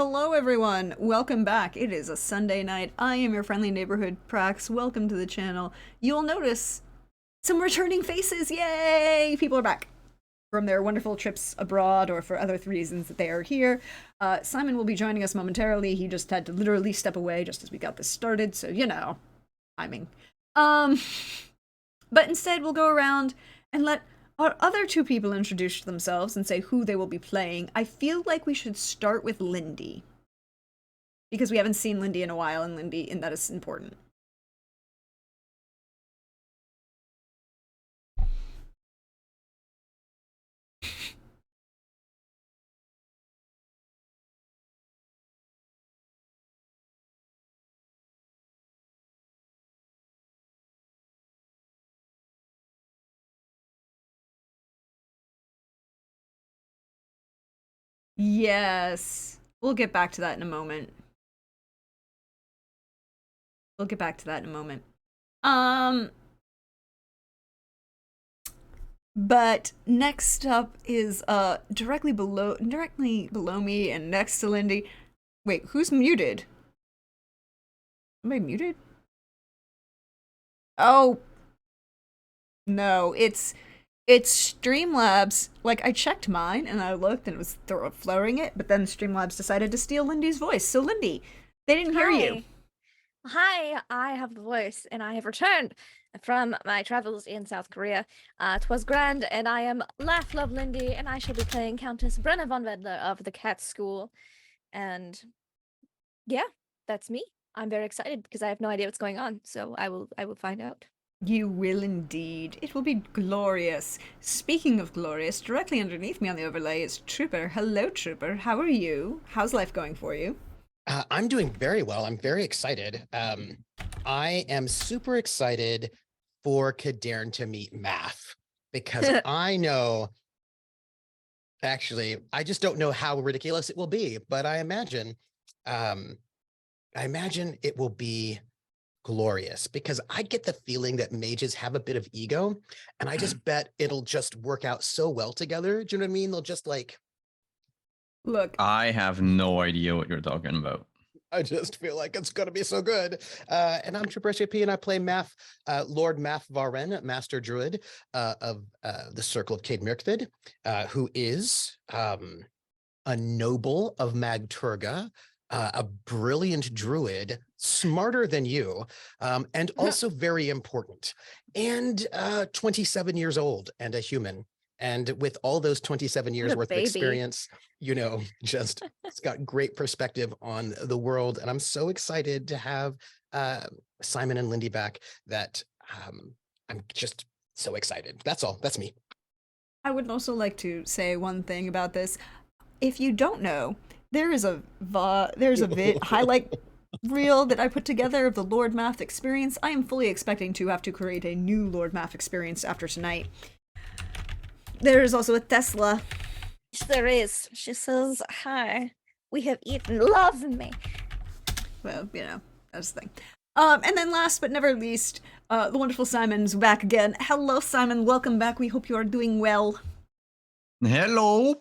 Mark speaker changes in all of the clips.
Speaker 1: Hello, everyone. Welcome back. It is a Sunday night. I am your friendly neighborhood Prax. Welcome to the channel. You'll notice some returning faces. Yay! People are back from their wonderful trips abroad or for other reasons that they are here. Simon will be joining us momentarily. He just had to literally step away just as we got this started, so timing. Um, but instead, we'll go around and let our other two people introduce themselves and say who they will be playing. I feel like we should start with Lindy because we haven't seen Lindy in a while, and that is important. Yes. We'll get back to that in a moment. We'll get back to that in a moment. Um, but next up is directly below me and next to Lindy. Wait, who's muted? Am I muted? Oh, no, it's Streamlabs. Like, I checked mine and I looked and it was flaring it, but then Streamlabs decided to steal Lindy's voice. So Lindy, they didn't hear you.
Speaker 2: Hi, I have the voice, and I have returned from my travels in South Korea. 'Twas grand, and I am Laugh Love Lindy, and I shall be playing Countess Brenna von Wedler of the Cat School. And yeah, that's me. I'm very excited because I have no idea what's going on, so I will find out.
Speaker 1: You will indeed. It will be glorious. Speaking of glorious, directly underneath me on the overlay is Trooper. Hello, Trooper. How are you? How's life going for you?
Speaker 3: I'm doing very well. I'm very excited. I am super excited for Cadarn to meet Math because I know, actually, I just don't know how ridiculous it will be, but I imagine it will be glorious because I get the feeling that mages have a bit of ego, and I just bet it'll just work out so well together. Do you know what I mean? They'll just like,
Speaker 1: Look,
Speaker 4: I have no idea what you're talking about.
Speaker 3: I just feel like it's going to be so good. And I'm Trooper SAP, and I play Math, Lord Math Varen, Master Druid of the Circle of Cade Mirkvid, who is a noble of Magturga, a brilliant druid, smarter than you, and also very important, and 27 years old and a human. And with all those 27 years
Speaker 2: What a
Speaker 3: worth of
Speaker 2: baby.
Speaker 3: experience, just it's got great perspective on the world. And I'm so excited to have Simon and Lindy back that I'm just so excited. That's all. That's me.
Speaker 1: I would also like to say one thing about this. If you don't know, there's a highlight reel that I put together of the Lord Math experience. I am fully expecting to have to create a new Lord Math experience after tonight. There is also a Tesla.
Speaker 2: Yes, there is. She says, "Hi, we have eaten. Love me."
Speaker 1: Well, that's the thing. And then last but never least, the wonderful Simon's back again. Hello, Simon. Welcome back. We hope you are doing well.
Speaker 4: Hello.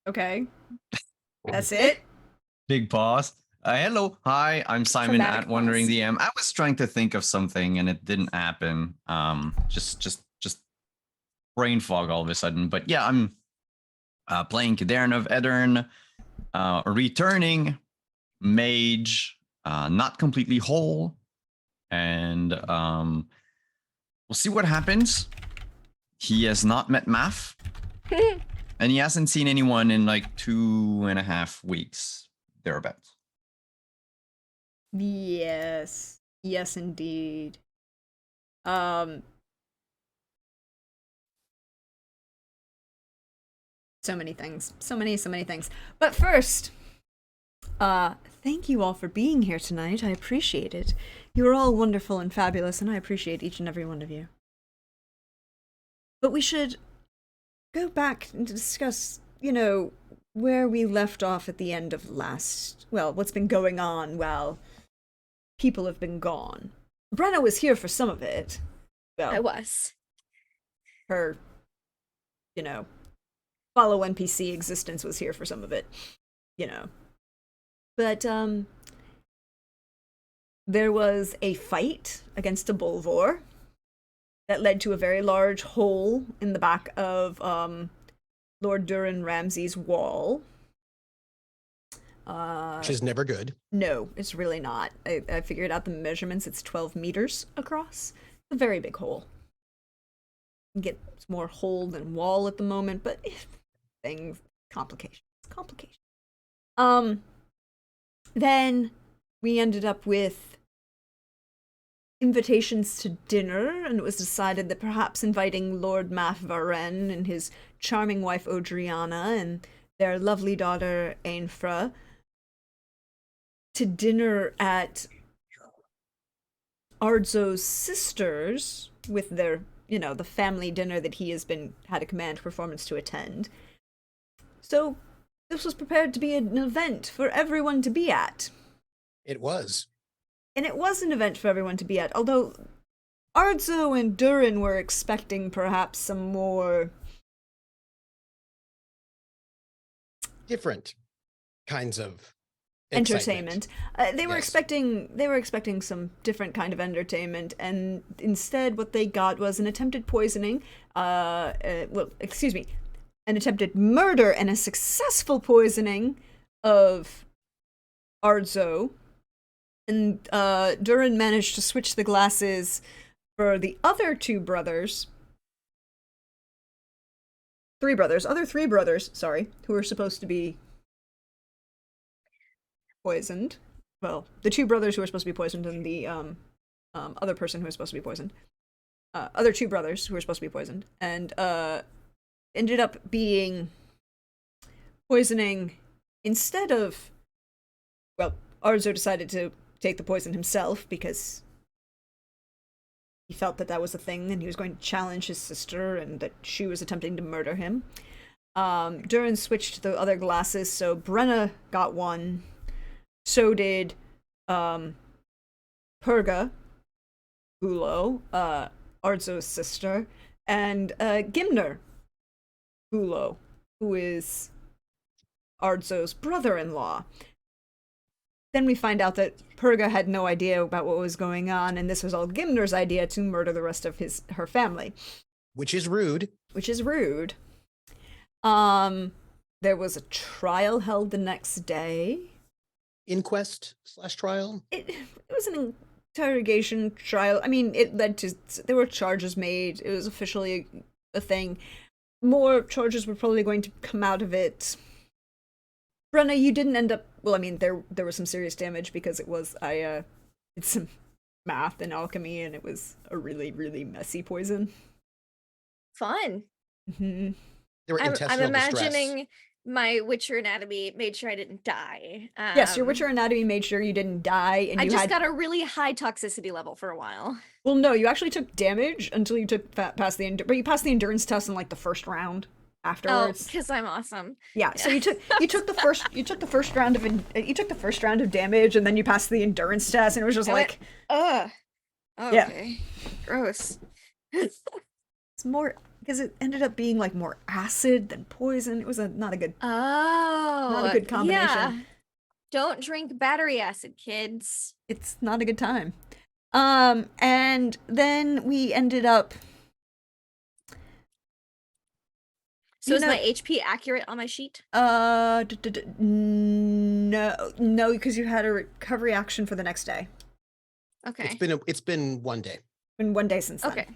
Speaker 1: Okay. That's it?
Speaker 4: Big pause. Hello. Hi, I'm Simon
Speaker 2: Dramatic
Speaker 4: at Wandering
Speaker 2: pause.
Speaker 4: DM. I was trying to think of something and it didn't happen. Just brain fog all of a sudden. But yeah, I'm playing Cadarn of Edern, a returning mage, not completely whole. And we'll see what happens. He has not met Math. And he hasn't seen anyone in like 2.5 weeks, thereabouts.
Speaker 1: Yes. Yes, indeed. So many things. So many things. But first, thank you all for being here tonight. I appreciate it. You are all wonderful and fabulous, and I appreciate each and every one of you. But we should go back and discuss, where we left off at the end of what's been going on while people have been gone. Brenna was here for some of it. Well,
Speaker 2: I was.
Speaker 1: her, you know, follow NPC existence was here for some of it, you know. But there was a fight against a Bolvor that led to a very large hole in the back of Lord Durin Ramsay's wall.
Speaker 3: Which is never good.
Speaker 1: No, it's really not. I figured out the measurements. It's 12 meters across. It's a very big hole. You get more hole than wall at the moment, but things, complications. Then we ended up with invitations to dinner, and it was decided that perhaps inviting Lord Math Varen and his charming wife Odriana and their lovely daughter Ainfra to dinner at Ardzo's sisters with their, you know, the family dinner that he has had a command performance to attend. So this was prepared to be an event for everyone to be at.
Speaker 3: It was.
Speaker 1: And it was an event for everyone to be at, although Ardzo and Durin were expecting perhaps some more
Speaker 3: different kinds of
Speaker 1: entertainment. They were
Speaker 3: Yes.
Speaker 1: expecting some different kind of entertainment, and instead what they got was an attempted poisoning, an attempted murder and a successful poisoning of Ardzo. And Durin managed to switch the glasses for the other three brothers, who were supposed to be poisoned. Well, the two brothers who were supposed to be poisoned and the other person who was supposed to be poisoned. Other two brothers who were supposed to be poisoned. And ended up being poisoning instead of... Well, Arzo decided to take the poison himself because he felt that was a thing and he was going to challenge his sister and that she was attempting to murder him. Durin switched the other glasses, so Brenna got one. So did Purga Gulo, Ardzo's sister, and Gimner Gulo, who is Ardzo's brother-in-law. Then we find out that Purga had no idea about what was going on, and this was all Gimner's idea to murder the rest of her family.
Speaker 3: Which is rude.
Speaker 1: There was a trial held the next day.
Speaker 3: Inquest/trial?
Speaker 1: It was an interrogation trial. I mean, it led to... There were charges made. It was officially a thing. More charges were probably going to come out of it. Brenna, you didn't end up... Well, I mean, there was some serious damage because it's some math and alchemy, and it was a really, really messy poison.
Speaker 2: Fun.
Speaker 1: Mm-hmm.
Speaker 3: There were
Speaker 2: I'm
Speaker 3: intestinal
Speaker 2: imagining my Witcher anatomy made sure I didn't die.
Speaker 1: Yes, your Witcher anatomy made sure you didn't die, and
Speaker 2: I
Speaker 1: you
Speaker 2: just
Speaker 1: had...
Speaker 2: got a really high toxicity level for a while.
Speaker 1: Well, no, you actually took damage until you took past the... But you passed the endurance test in, like, the first round afterwards.
Speaker 2: Oh, because I'm awesome.
Speaker 1: Yeah, so you took the first round of damage, and then you passed the endurance test, and it was just like...
Speaker 2: Ugh.
Speaker 1: Yeah.
Speaker 2: Okay. Gross.
Speaker 1: It's more... Because it ended up being, like, more acid than poison. It was not a good combination.
Speaker 2: Yeah. Don't drink battery acid, kids.
Speaker 1: It's not a good time. And then we ended up...
Speaker 2: So is my HP accurate on my sheet?
Speaker 1: No, because you had a recovery action for the next day.
Speaker 2: Okay.
Speaker 3: It's been 1 day.
Speaker 1: Been 1 day since then.
Speaker 2: Okay.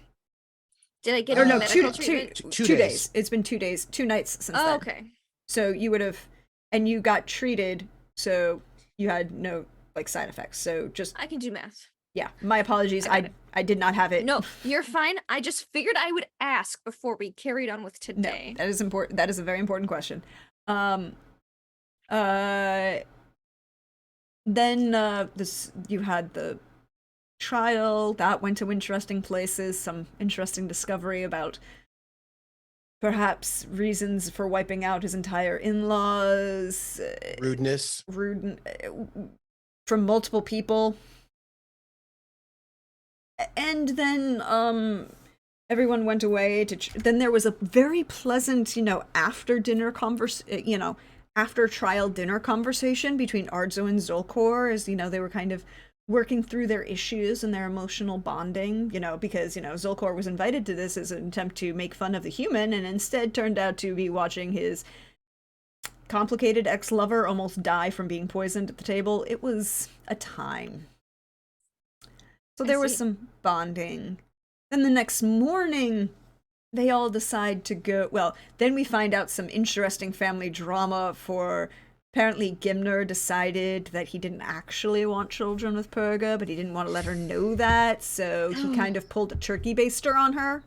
Speaker 2: Did I get
Speaker 3: Or
Speaker 2: a
Speaker 3: no,
Speaker 2: medical treatment?
Speaker 3: Two
Speaker 1: two
Speaker 3: days.
Speaker 1: days. It's been 2 days, 2 nights since
Speaker 2: Oh,
Speaker 1: then.
Speaker 2: okay.
Speaker 1: So you would have, and you got treated, so you had no, like, side effects. So just,
Speaker 2: I can do math.
Speaker 1: yeah, my apologies.
Speaker 2: I got it.
Speaker 1: I did not have it.
Speaker 2: No, you're fine. I just figured I would ask before we carried on with
Speaker 1: No,
Speaker 2: today.
Speaker 1: that is important. That is a very important question. Then you had the trial that went to interesting places, some interesting discovery about perhaps reasons for wiping out his entire in-laws,
Speaker 3: Rudeness.
Speaker 1: from multiple people. And then everyone went away to then there was a very pleasant, after dinner after trial dinner conversation between Ardzo and Zolkor, as they were kind of working through their issues and their emotional bonding, because Zolkor was invited to this as an attempt to make fun of the human, and instead turned out to be watching his complicated ex-lover almost die from being poisoned at the table. It was a time. So there was some bonding. Then the next morning, they all decide to go. Well, then we find out some interesting family drama. For apparently Gimner decided that he didn't actually want children with Purga, but he didn't want to let her know that, so he kind of pulled a turkey baster on her.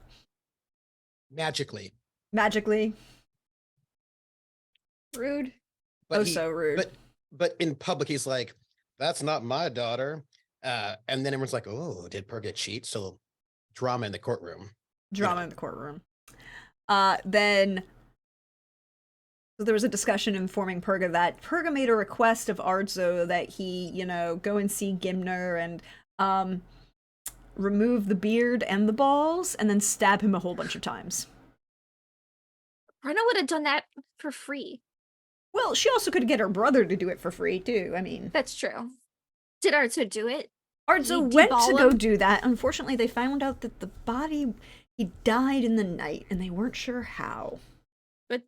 Speaker 3: Magically.
Speaker 2: Rude.
Speaker 3: But
Speaker 1: so rude.
Speaker 3: But in public, he's like, "That's not my daughter." And then everyone's like, "Oh, did Purga cheat?" So drama in the courtroom.
Speaker 1: In the courtroom. Then so there was a discussion informing Purga that Purga made a request of Ardzo that he, go and see Gimner and remove the beard and the balls and then stab him a whole bunch of times.
Speaker 2: Brenna would have done that for free.
Speaker 1: Well, she also could get her brother to do it for free, too. I mean...
Speaker 2: That's true. Did Ardzo do it?
Speaker 1: Ardzo went to go do that. Unfortunately, they found out that the body... He died in the night, and they weren't sure how.
Speaker 2: But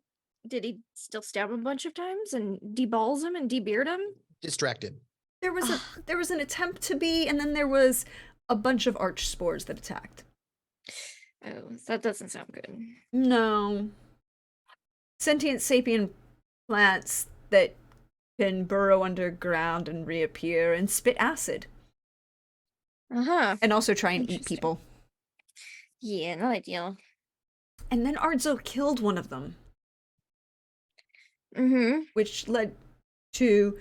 Speaker 2: did he still stab him a bunch of times and deballs him and debeard him?
Speaker 3: Distracted.
Speaker 1: There was an attempt to be, and then there was a bunch of arch spores that attacked.
Speaker 2: Oh, that doesn't sound good.
Speaker 1: No. Sentient sapient plants that can burrow underground and reappear and spit acid.
Speaker 2: Uh-huh.
Speaker 1: And also try and eat people.
Speaker 2: Yeah, not ideal.
Speaker 1: And then Ardzo killed one of them.
Speaker 2: Mm-hmm.
Speaker 1: Which led to...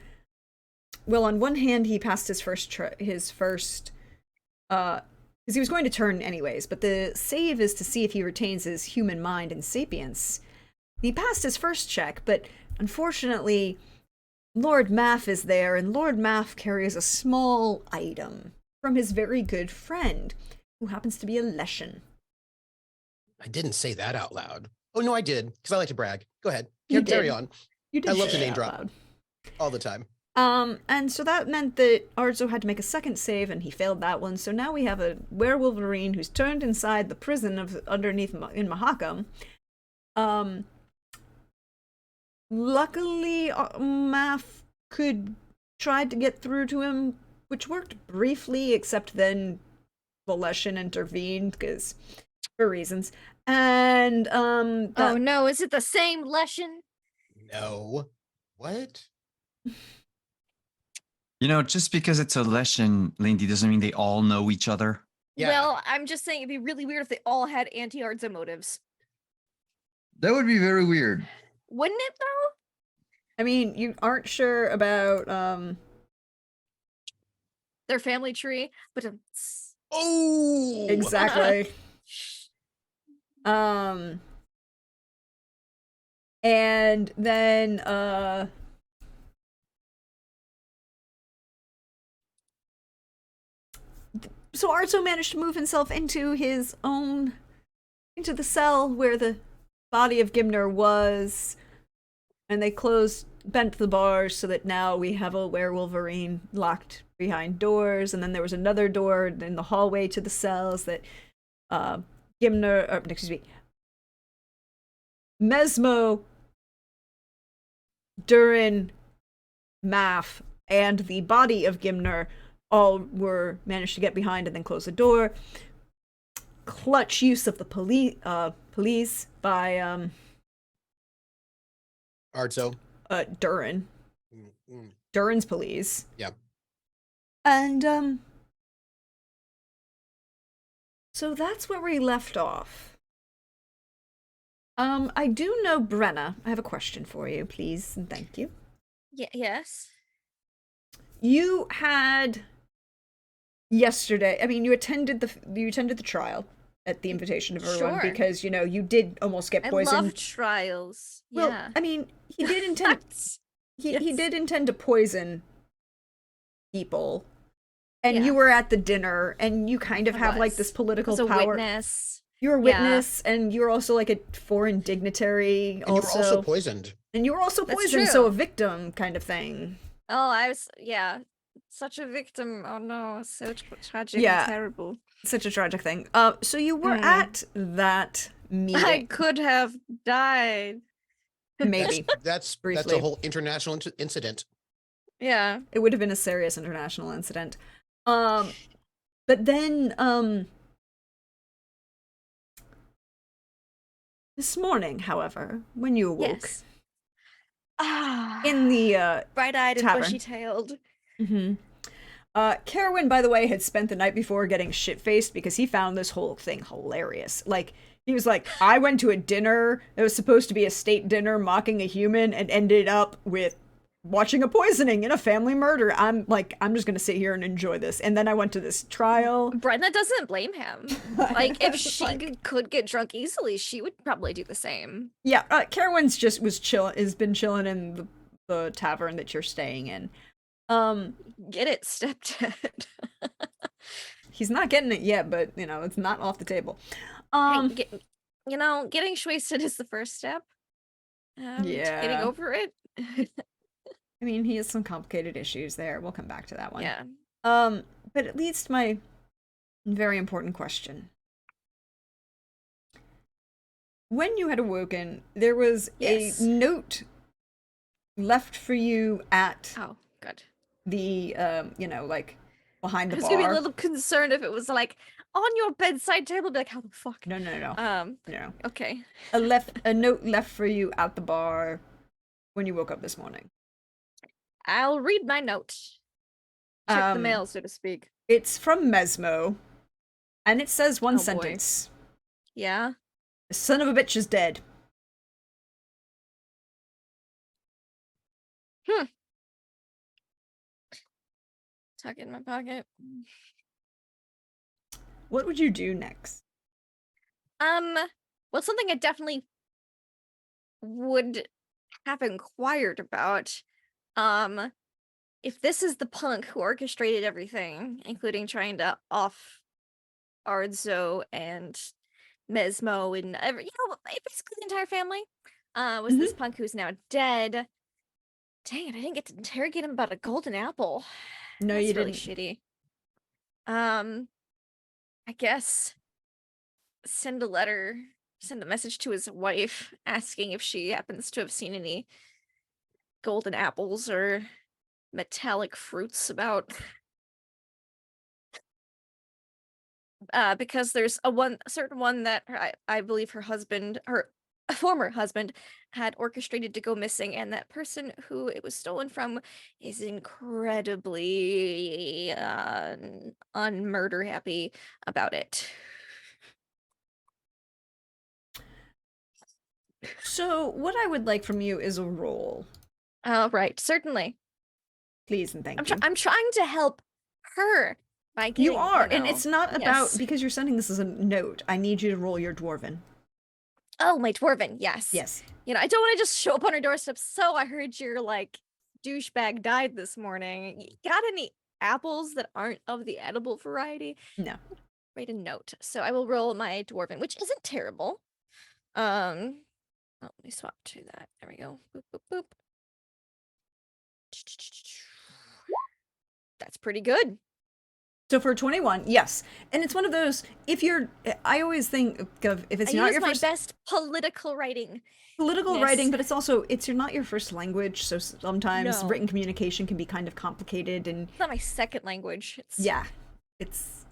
Speaker 1: Well, on one hand, he passed his first... because he was going to turn anyways, but the save is to see if he retains his human mind and sapience. He passed his first check, but unfortunately, Lord Maff is there, and Lord Maff carries a small item from his very good friend, who happens to be a Leshen.
Speaker 3: I didn't say that out loud. Oh, no, I did, because I like to brag. Go ahead.
Speaker 1: You
Speaker 3: Carry
Speaker 1: did.
Speaker 3: on.
Speaker 1: You did.
Speaker 3: I love to
Speaker 1: say
Speaker 3: name
Speaker 1: out
Speaker 3: drop
Speaker 1: loud.
Speaker 3: all the time.
Speaker 1: And so that meant that Ardzo had to make a second save, and he failed that one. So now we have a werewolverine who's turned inside the prison underneath in Mahakam. Luckily, Maff tried to get through to him, which worked briefly, except then Valeshan intervened because for reasons. And
Speaker 2: oh no, is it the same Leshen?
Speaker 3: No. What?
Speaker 4: Just because it's a Leshen, Lindy, doesn't mean they all know each other.
Speaker 3: Yeah.
Speaker 2: Well, I'm just saying it'd be really weird if they all had anti-Ardzo motives.
Speaker 4: That would be very weird.
Speaker 2: Wouldn't it, though?
Speaker 1: I mean, you aren't sure about
Speaker 2: Their family tree, but
Speaker 3: Oh!
Speaker 1: exactly. And then so Ardzo managed to move himself into the cell where the body of Gimner was, and they bent the bars so that now we have a werewolverine locked behind doors, and then there was another door in the hallway to the cells that Mesmo, Durin, Maff, and the body of Gimner all managed to get behind and then close the door. Clutch use of the police by
Speaker 3: Ardzo.
Speaker 1: Durin.
Speaker 3: Mm-hmm.
Speaker 1: Durin's police.
Speaker 3: Yeah.
Speaker 1: And so that's where we left off. I do know, Brenna, I have a question for you, please, and thank you.
Speaker 2: Yes.
Speaker 1: You had yesterday, I mean, you attended the trial at the invitation of everyone
Speaker 2: Sure.
Speaker 1: because, you did almost get
Speaker 2: I
Speaker 1: poisoned.
Speaker 2: love trials.
Speaker 1: Well,
Speaker 2: Yeah.
Speaker 1: I mean, he did intend he
Speaker 2: Yes.
Speaker 1: did intend to poison people. And
Speaker 2: Yeah.
Speaker 1: you were at the dinner, and you kind of
Speaker 2: I
Speaker 1: have like
Speaker 2: was.
Speaker 1: this political
Speaker 2: As a
Speaker 1: power.
Speaker 2: witness.
Speaker 1: you're a
Speaker 2: Yeah.
Speaker 1: witness, and you're also like a foreign dignitary.
Speaker 3: And you were also poisoned.
Speaker 1: and you were also
Speaker 2: That's
Speaker 1: poisoned, so
Speaker 2: true.
Speaker 1: a victim kind of thing.
Speaker 2: Oh, I was, yeah, such a victim. Oh no, so tragic
Speaker 1: Yeah.
Speaker 2: and terrible.
Speaker 1: Such a tragic thing. So you were
Speaker 2: Mm.
Speaker 1: at that
Speaker 2: I
Speaker 1: meeting,
Speaker 2: could have died.
Speaker 1: maybe.
Speaker 3: That's a
Speaker 1: Briefly.
Speaker 3: whole international incident.
Speaker 2: Yeah.
Speaker 1: It would have been a serious international incident. But then, this morning, however, when you awoke
Speaker 2: Yes. Ah.
Speaker 1: in the,
Speaker 2: bright-eyed and
Speaker 1: tavern.
Speaker 2: bushy-tailed.
Speaker 1: Carowin, by the way, had spent the night before getting shit-faced because he found this whole thing hilarious. Like, he was like, I went to a dinner that was supposed to be a state dinner mocking a human and ended up with watching a poisoning and a family murder. I'm like, I'm just gonna sit here and enjoy this. And then I went to this trial.
Speaker 2: Brenna doesn't blame him. Like, if
Speaker 1: It's
Speaker 2: she
Speaker 1: like-
Speaker 2: could get drunk easily, she would probably do the same.
Speaker 1: Yeah, Carowin's just has been chilling in the tavern that you're staying in.
Speaker 2: Get it, stepdad.
Speaker 1: He's not getting it yet, but you know, it's not off the table.
Speaker 2: Hey, getting wasted is the first step. To getting
Speaker 1: Yeah.
Speaker 2: over it.
Speaker 1: I mean, he has some complicated issues there. We'll come back to that one.
Speaker 2: Yeah.
Speaker 1: But it leads to my very important question. When you had awoken, there was
Speaker 2: Yes.
Speaker 1: a note left for you at
Speaker 2: Oh, good.
Speaker 1: the like behind
Speaker 2: I
Speaker 1: the
Speaker 2: was gonna be a
Speaker 1: bar.
Speaker 2: little concerned if it was like on your bedside table. Be like, how the fuck?
Speaker 1: No. No.
Speaker 2: Okay.
Speaker 1: A note left for you at the bar when you woke up this morning.
Speaker 2: I'll read my note. Check the
Speaker 1: Um,
Speaker 2: mail, so to speak.
Speaker 1: It's from Mesmo, and it says one
Speaker 2: Oh, boy.
Speaker 1: sentence.
Speaker 2: Yeah.
Speaker 1: The son of a bitch is dead.
Speaker 2: Tuck it in my pocket.
Speaker 1: What would you do next?
Speaker 2: Well, something I definitely would have inquired about. If this is the punk who orchestrated everything, including trying to off Ardzo and Mesmo and basically the entire family, was this punk who's now dead. Dang it, I didn't get to interrogate him about a golden apple.
Speaker 1: No,
Speaker 2: That's
Speaker 1: you
Speaker 2: really
Speaker 1: didn't.
Speaker 2: shitty. I guess send a message to his wife asking if she happens to have seen any golden apples or metallic fruits about. Because there's a certain one that I believe her former husband had orchestrated to go missing, and that person who it was stolen from is incredibly unmurder happy about it.
Speaker 1: So, what I would like from you is a roll,
Speaker 2: Oh, right, certainly.
Speaker 1: please and thank you.
Speaker 2: I'm trying to help her by getting,
Speaker 1: You are, and
Speaker 2: know,
Speaker 1: it's not about
Speaker 2: yes.
Speaker 1: because you're sending this as a note. I need you to roll your dwarven.
Speaker 2: Oh, my dwarven, yes.
Speaker 1: Yes.
Speaker 2: I don't want to just show up on her doorstep. So I heard your douchebag died this morning. Got any apples that aren't of the edible variety?
Speaker 1: No.
Speaker 2: Write a note. So I will roll my dwarven, which isn't terrible. Oh, let me swap to that. There we go. Boop, boop, boop. That's pretty good.
Speaker 1: So for 21, yes. And it's one of those, I always think of, if it's
Speaker 2: I
Speaker 1: not
Speaker 2: use
Speaker 1: your
Speaker 2: my
Speaker 1: first
Speaker 2: best political writing.
Speaker 1: political
Speaker 2: ness.
Speaker 1: writing, but it's not your first language, so sometimes
Speaker 2: No.
Speaker 1: written communication can be kind of complicated, and
Speaker 2: It's not my second language. It's
Speaker 1: yeah, it's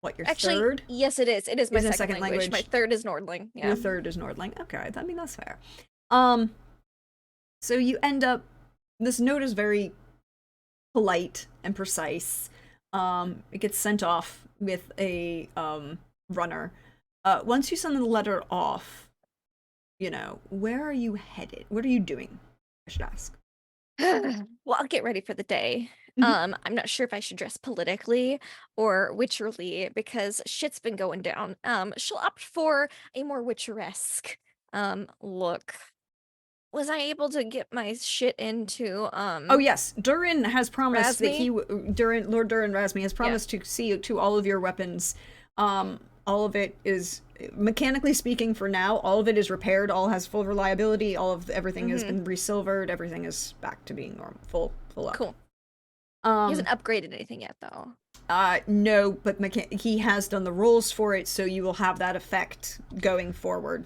Speaker 1: what, your
Speaker 2: actually
Speaker 1: third?
Speaker 2: yes, it is. It is my
Speaker 1: Is it a
Speaker 2: second,
Speaker 1: second
Speaker 2: language. My
Speaker 1: language?
Speaker 2: third is Nordling. Yeah.
Speaker 1: Your third is Nordling. Okay, I mean, that's fair. So you end up, this note is very polite and precise. It gets sent off with a runner. Once you send the letter off, where are you headed? What are you doing? I should ask.
Speaker 2: Well, I'll get ready for the day.
Speaker 1: Mhm.
Speaker 2: I'm not sure if I should dress politically or witcherly because shit's been going down. She'll opt for a more witcheresque look. Was I able to get my shit into
Speaker 1: Oh yes, Durin has promised that
Speaker 2: Razmi?
Speaker 1: Lord Durin Razmi has promised to see to all of your weapons. All of it is mechanically speaking, for now, all of it is repaired. All has full reliability. Everything has been resilvered. Everything is back to being normal, full up.
Speaker 2: Cool. He hasn't upgraded anything yet, though.
Speaker 1: No, but he has done the rolls for it, so you will have that effect going forward.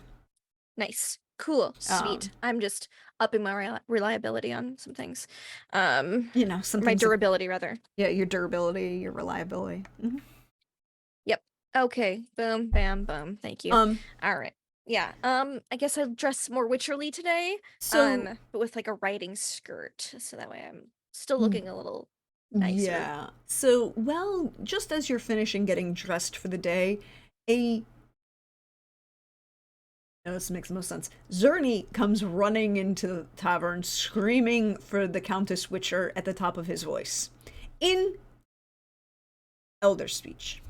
Speaker 2: Nice. Cool. Sweet. I'm just upping my reliability on some things. Some
Speaker 1: my
Speaker 2: things durability, rather.
Speaker 1: Yeah, your durability, your reliability. Mm-hmm.
Speaker 2: Yep. Okay. Boom, bam, boom. Thank you. All right. Yeah. I guess I'll dress more witcherly today.
Speaker 1: So,
Speaker 2: but with like a riding skirt, so that way I'm still looking a little nicer.
Speaker 1: Yeah. So, well, just as you're finishing getting dressed for the day, this makes the most sense. Zerny comes running into the tavern, screaming for the Countess Witcher at the top of his voice, in Elder speech.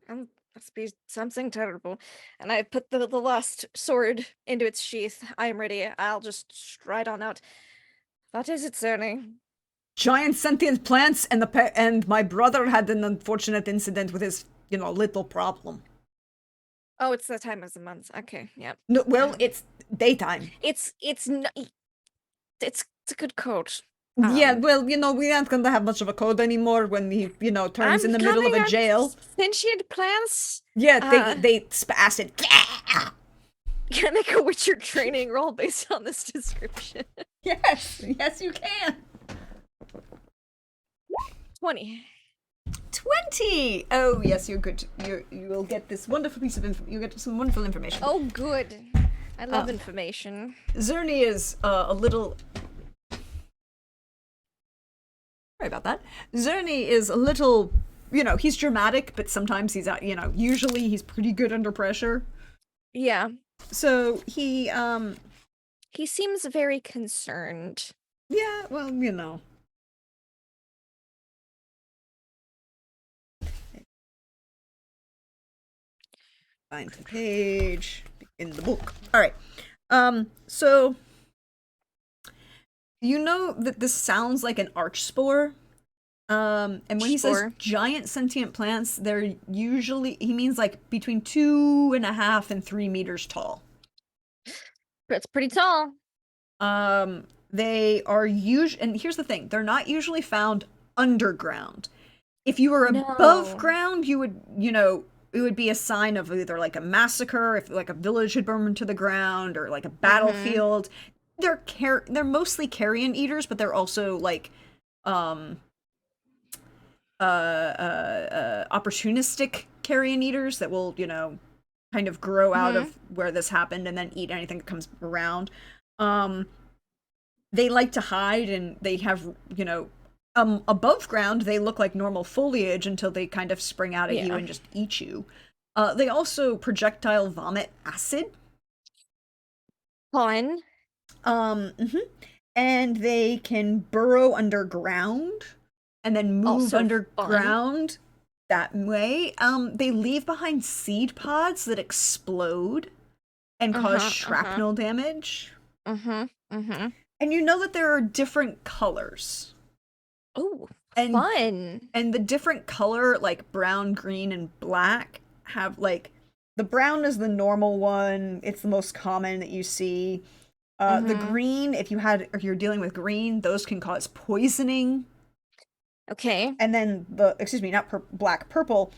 Speaker 2: Must be something terrible. And I put the last sword into its sheath. I am ready. I'll just stride on out. What is it, Zerny?
Speaker 1: Giant sentient plants, and my brother had an unfortunate incident with his, little problem.
Speaker 2: Oh, it's the time of the month. Okay, yeah.
Speaker 1: No, well, it's daytime.
Speaker 2: It's a good coat.
Speaker 1: Yeah, well, we aren't going to have much of a code anymore when he, turns in the middle of a jail.
Speaker 2: Sentient plants?
Speaker 1: Yeah, they acid.
Speaker 2: Can I make a Witcher training roll based on this description?
Speaker 1: Yes, you can.
Speaker 2: 20.
Speaker 1: 20! Oh, yes, you're good. You will get this wonderful piece of you get some wonderful information.
Speaker 2: Oh, good. I love information.
Speaker 1: Zerny is a little... Sorry about that. Zerny is a little, he's dramatic, but sometimes he's, usually he's pretty good under pressure.
Speaker 2: Yeah.
Speaker 1: So he
Speaker 2: seems very concerned.
Speaker 1: Yeah, well, Find the page in the book. All right. So you know that this sounds like an arch spore. And when he says giant sentient plants, they're usually, he means like between 2.5 and 3 meters tall.
Speaker 2: That's pretty tall.
Speaker 1: They are and here's the thing, they're not usually found underground. If you were above ground, you would, it would be a sign of either like a massacre, if like a village had burned to the ground, or like a battlefield. They're mostly carrion eaters, but they're also like opportunistic carrion eaters that will, kind of grow out of where this happened and then eat anything that comes around. They like to hide, and they have, above ground, they look like normal foliage until they kind of spring out at you and just eat you. They also projectile vomit acid.
Speaker 2: Fun.
Speaker 1: And they can burrow underground and then move
Speaker 2: Also
Speaker 1: underground that way. They leave behind seed pods that explode and cause shrapnel damage. And you know that there are different colors.
Speaker 2: Oh, fun.
Speaker 1: And the different color, like brown, green, and black, have like, the brown is the normal one. It's the most common that you see. The green, if you're dealing with green, those can cause poisoning.
Speaker 2: Okay.
Speaker 1: And then black, purple.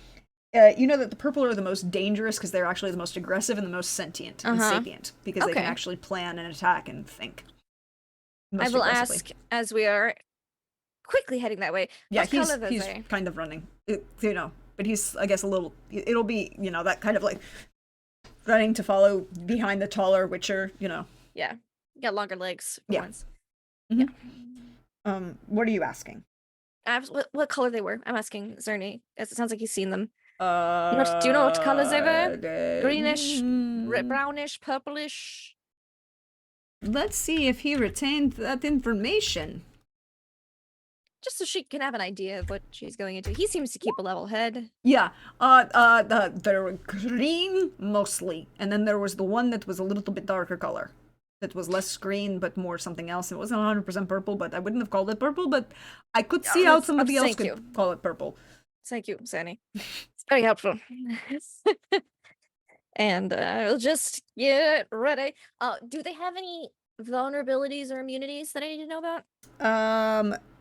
Speaker 1: You know that the purple are the most dangerous because they're actually the most aggressive and the most sentient and sapient, because they can actually plan and attack and think.
Speaker 2: I will ask as we are quickly heading that way.
Speaker 1: Yeah,
Speaker 2: what
Speaker 1: he's kind of running, but he's, I guess, a little. It'll be, that kind of like running to follow behind the taller Witcher.
Speaker 2: Yeah, you got longer legs for once.
Speaker 1: Yeah. What are you asking?
Speaker 2: What color they were? I'm asking Zerny, as it sounds like he's seen them. Do you know what colors they were? Greenish, brownish, purplish.
Speaker 1: Let's see if he retained that information.
Speaker 2: Just so she can have an idea of what she's going into. He seems to keep a level head.
Speaker 1: Yeah. They're green mostly, and then there was the one that was a little bit darker color. That was less green, but more something else. It wasn't 100% purple, but I wouldn't have called it purple, but I could see how somebody else could call it purple.
Speaker 2: Thank you, Zerny. It's very helpful. And I'll just get ready. Do they have any vulnerabilities or immunities that I need to know about?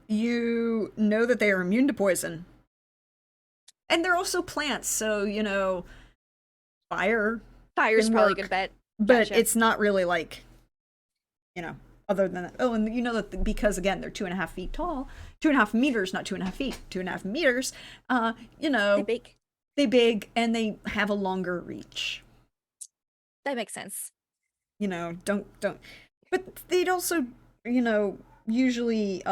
Speaker 1: You know that they are immune to poison. And they're also plants, so, fire.
Speaker 2: Fire's
Speaker 1: can
Speaker 2: probably a
Speaker 1: work,
Speaker 2: good bet.
Speaker 1: But
Speaker 2: Gotcha.
Speaker 1: it's not really like, other than that. Oh, and you know that because, again, they're 2.5 feet tall, 2.5 meters, not 2.5 feet, 2.5 meters,
Speaker 2: They bake.
Speaker 1: they big and they have a longer reach.
Speaker 2: That makes sense.
Speaker 1: Don't. But they'd also, usually,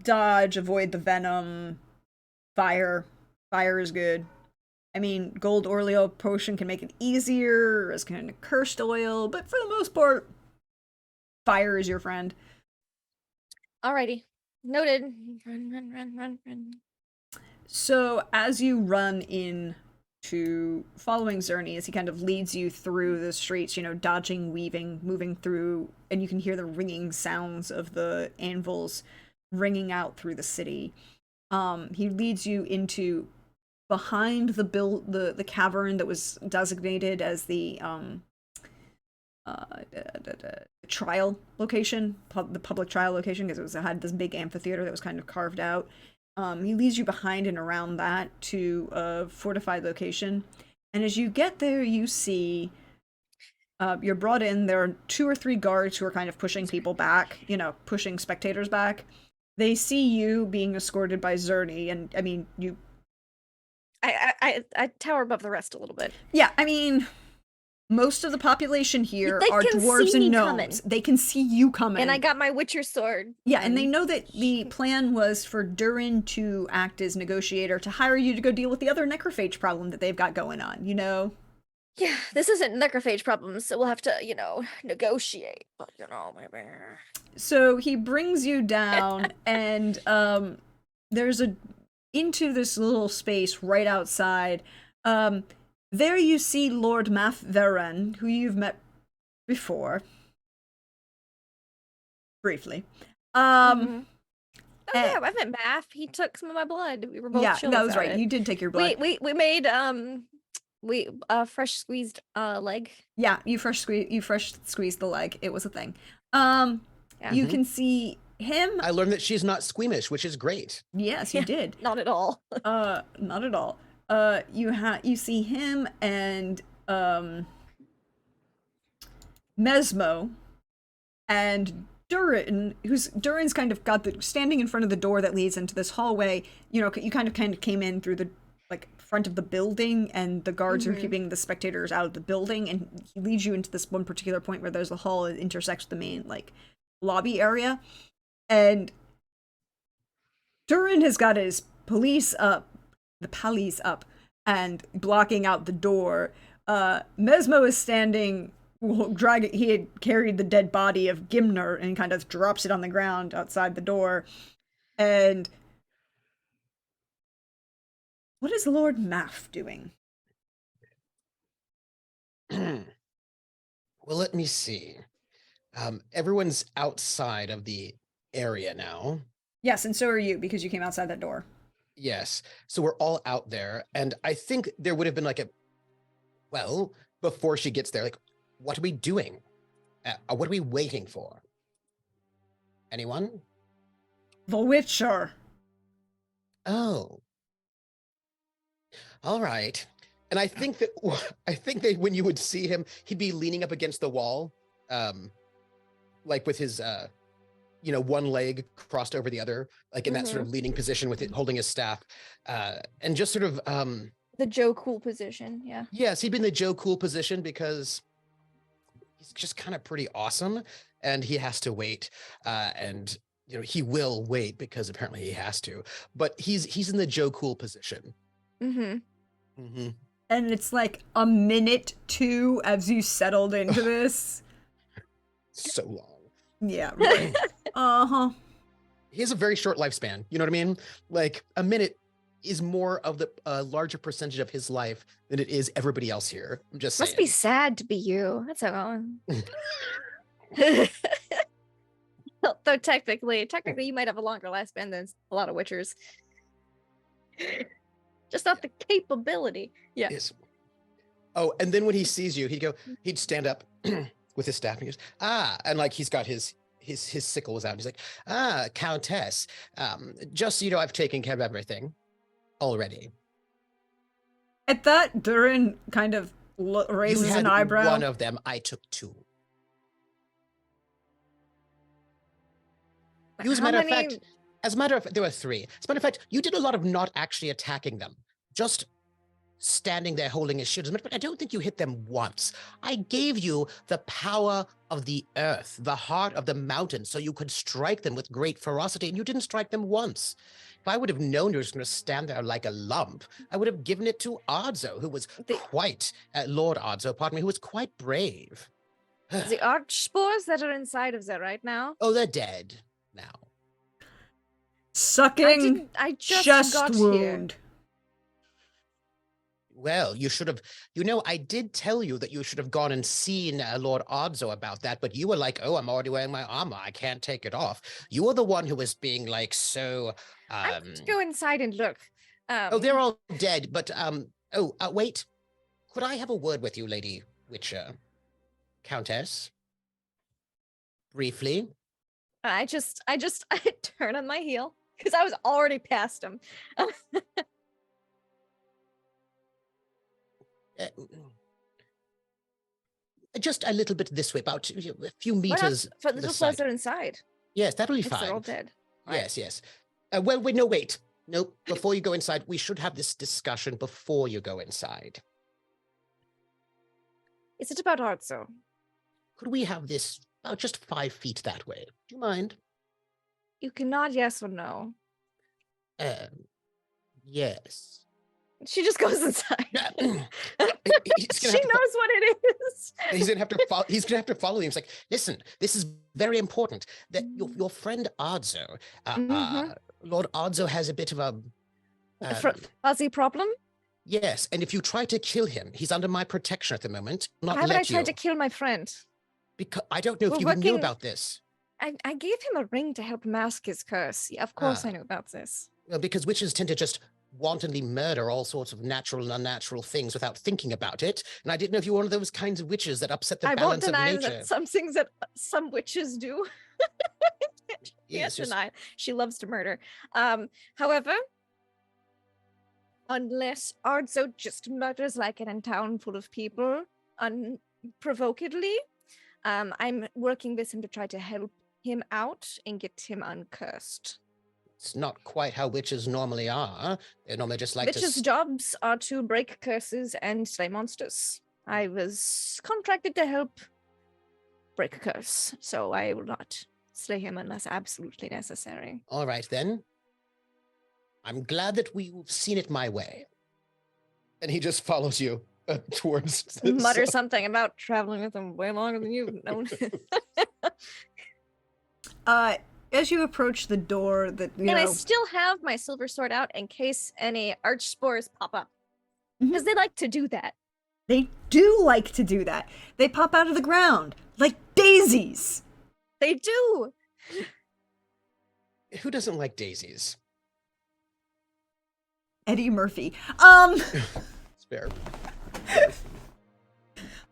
Speaker 1: dodge, avoid the venom, fire. Fire is good. I mean, gold oil potion can make it easier, as can cursed oil, but for the most part, fire is your friend.
Speaker 2: Alrighty. Noted. Run.
Speaker 1: So as you run in to following Zerny, as he kind of leads you through the streets, dodging, weaving, moving through, and you can hear the ringing sounds of the anvils ringing out through the city. He leads you into behind the cavern that was designated as the trial location, the public trial location, because it had this big amphitheater that was kind of carved out. He leads you behind and around that to a fortified location, and as you get there, you see you're brought in. There are 2 or 3 guards who are kind of pushing people back, pushing spectators back. They see you being escorted by Zerny, and I mean,
Speaker 2: I tower above the rest a little bit.
Speaker 1: Yeah, I mean, most of the population here
Speaker 2: They
Speaker 1: are
Speaker 2: can
Speaker 1: dwarves
Speaker 2: see
Speaker 1: and
Speaker 2: me
Speaker 1: gnomes.
Speaker 2: coming.
Speaker 1: They can see you coming.
Speaker 2: And I got my Witcher sword.
Speaker 1: Yeah, and they know that the plan was for Durin to act as negotiator to hire you to go deal with the other necrophage problem that they've got going on,
Speaker 2: Yeah, this isn't necrophage problems, so we'll have to, negotiate. But, maybe.
Speaker 1: So he brings you down, and there's into this little space right outside. There you see Lord Math Varen, who you've met before. Briefly.
Speaker 2: Oh yeah, I met Math. He took some of my blood. We were both chill
Speaker 1: that was
Speaker 2: about
Speaker 1: right.
Speaker 2: it.
Speaker 1: You did take your blood.
Speaker 2: We made fresh squeezed leg.
Speaker 1: Yeah, you fresh squeezed the leg. It was a thing.
Speaker 2: Yeah.
Speaker 1: You can see him.
Speaker 3: I learned that she's not squeamish, which is great.
Speaker 1: Yes, you did.
Speaker 2: Not at all.
Speaker 1: Not at all. You see him and Mesmo and Durin's kind of got standing in front of the door that leads into this hallway. You kind of came in through the front of the building, and the guards are keeping the spectators out of the building, and he leads you into this one particular point where there's a hall that intersects the main lobby area, and Durin has got his police up, and blocking out the door. Mesmo is standing, he had carried the dead body of Gimner and kind of drops it on the ground outside the door. And what is Lord Maff doing?
Speaker 3: Well, let me see. Everyone's outside of the area now.
Speaker 1: Yes, and so are you, because you came outside that door.
Speaker 3: Yes. So we're all out there. And I think there would have been before she gets there, what are we doing? What are we waiting for? Anyone?
Speaker 1: The Witcher.
Speaker 3: Oh. All right. And I think that when you would see him, he'd be leaning up against the wall, with his one leg crossed over the other, in that sort of leaning position with it holding his staff, and just sort of
Speaker 2: the Joe Cool position. Yeah.
Speaker 3: Yes, he'd be in the Joe Cool position because he's just kind of pretty awesome, and he has to wait, and he will wait because apparently he has to, but he's in the Joe Cool position.
Speaker 1: And it's a minute 2 as you settled into this.
Speaker 3: So long.
Speaker 1: Yeah, right.
Speaker 3: He has a very short lifespan. You know what I mean? A minute is more of the larger percentage of his life than it is everybody else here. I'm just saying.
Speaker 2: Must be sad to be you. That's how. Though technically, you might have a longer lifespan than a lot of Witchers. just not the capability. Yeah.
Speaker 3: Yes. Oh, and then when he sees you, he'd stand up with his staff and he goes, and like he's got his sickles out. He's like, Countess, just so you know, I've taken care of everything already.
Speaker 1: At that, Durin kind of raises
Speaker 3: You had
Speaker 1: an eyebrow.
Speaker 3: one of them, I took two. As a matter of fact, there were three. As a matter of fact, you did a lot of not actually attacking them, just standing there holding his shield. But I don't think you hit them once. I gave you the power of the earth, the heart of the mountain, so you could strike them with great ferocity, and you didn't strike them once. If I would have known you were just going to stand there like a lump, I would have given it to Ardzo, who was Lord Ardzo, pardon me, who was quite brave.
Speaker 2: The arch spores that are inside of there right now.
Speaker 3: Oh, they're dead now.
Speaker 1: Sucking
Speaker 2: I just
Speaker 1: chest
Speaker 2: got
Speaker 1: wound.
Speaker 2: here.
Speaker 3: Well, you should have, I did tell you that you should have gone and seen Lord Ardzo about that, but you were like, oh, I'm already wearing my armor. I can't take it off. You were the one who was being like so...
Speaker 2: I'm going to go inside and look.
Speaker 3: Oh, they're all dead, but, wait. Could I have a word with you, Lady Witcher? Countess? Briefly?
Speaker 2: I turn on my heel because I was already past him.
Speaker 3: Just a little bit this way, about a few
Speaker 2: Why not
Speaker 3: meters.
Speaker 2: put
Speaker 3: to the
Speaker 2: little
Speaker 3: side.
Speaker 2: closer inside?
Speaker 3: Yes, that'll be
Speaker 2: If they're all
Speaker 3: fine.
Speaker 2: dead.
Speaker 3: Yes, yes. Well, wait, no, wait. Nope. Before you go inside, we should have this discussion before you go inside.
Speaker 2: Is it about Arzo?
Speaker 3: Could we have this just 5 feet that way? Do you mind?
Speaker 2: You can nod yes or no.
Speaker 3: Yes.
Speaker 2: She just goes inside.
Speaker 3: She
Speaker 2: She knows what it is.
Speaker 3: He's gonna have to follow. He's gonna have to follow him. He's like, listen, this is very important. That your friend Ardzo, Lord Ardzo, has a bit of a
Speaker 2: Fuzzy problem?
Speaker 3: yes. And if you try to kill him, he's under my protection at the moment. Not
Speaker 2: Why would I
Speaker 3: let
Speaker 2: try
Speaker 3: you.
Speaker 2: to kill my friend?
Speaker 3: Because I don't know if
Speaker 2: We're
Speaker 3: you knew
Speaker 2: working-
Speaker 3: about this.
Speaker 2: I gave him a ring to help mask his curse. Yeah, of course
Speaker 3: Ah.
Speaker 2: I knew about this.
Speaker 3: Well, because witches tend to just wantonly murder all sorts of natural and unnatural things without thinking about it. And I didn't know if you were one of those kinds of witches that upset the
Speaker 2: I won't
Speaker 3: balance of
Speaker 2: deny
Speaker 3: nature.
Speaker 2: that some things that some witches do.
Speaker 3: Yes,
Speaker 2: Can't
Speaker 3: just-
Speaker 2: deny. She loves to murder. However, unless Ardzo just murders like an town full of people unprovokedly, I'm working with him to try to help him out and get him uncursed.
Speaker 3: It's not quite how witches normally are. They normally just like
Speaker 2: Witches' jobs are to break curses and slay monsters. I was contracted to help break a curse, so I will not slay him unless absolutely necessary.
Speaker 3: All right, then. I'm glad that we've seen it my way. And he just follows you towards...
Speaker 2: Mutter something about traveling with him way longer than you've known.
Speaker 1: As you approach the door that, you
Speaker 2: And I
Speaker 1: know...
Speaker 2: still have my silver sword out in case any arch spores pop up.
Speaker 1: Mhm.
Speaker 2: Because they like to do that.
Speaker 1: They do like to do that. They pop out of the ground like daisies.
Speaker 2: They do.
Speaker 3: Who doesn't like daisies?
Speaker 1: Eddie Murphy.
Speaker 3: Spare.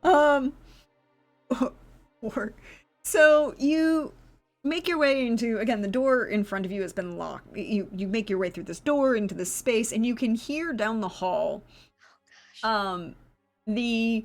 Speaker 1: Or so you make your way into, again, the door in front of you has been locked. You make your way through this door into this space, and you can hear down the hall the